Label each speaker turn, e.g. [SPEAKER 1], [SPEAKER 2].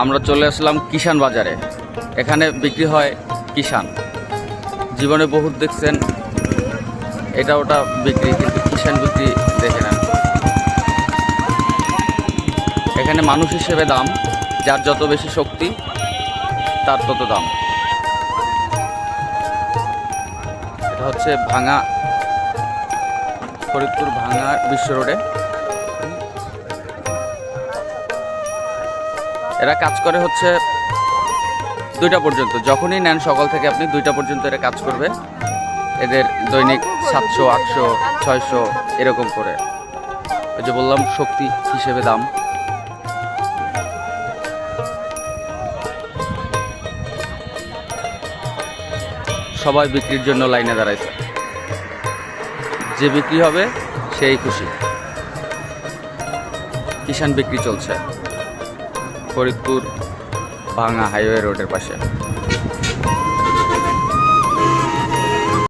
[SPEAKER 1] আমরা চলে আসলাম কিষান বাজারে। এখানে বিক্রি হয় কিষান। জীবনে বহুত দেখছেন এটা ওটা বিক্রি, কিন্তু কিষান বিক্রি দেখে না। এখানে মানুষ হিসেবে দাম, যার যত বেশি শক্তি তার তত দাম। এটা হচ্ছে ভাঙা, ফরিদপুর ভাঙা বিশ্ব রোডে। এরা কাজ করে হচ্ছে 2টা পর্যন্ত। যখনই নেন সকাল থেকে আপনি 2টা পর্যন্ত এরা কাজ করবে। এদের দৈনিক 700, 800, 600 এরকম করে। ওই যে বললাম শক্তি হিসেবে দাম। সবাই বিক্রির জন্য লাইনে দাঁড়াইছে। যে বিক্রি হবে সেই খুশি। কিষান বিক্রি চলছে ফরিদপুর ভাঙা হাইওয়ে রোডের পাশে।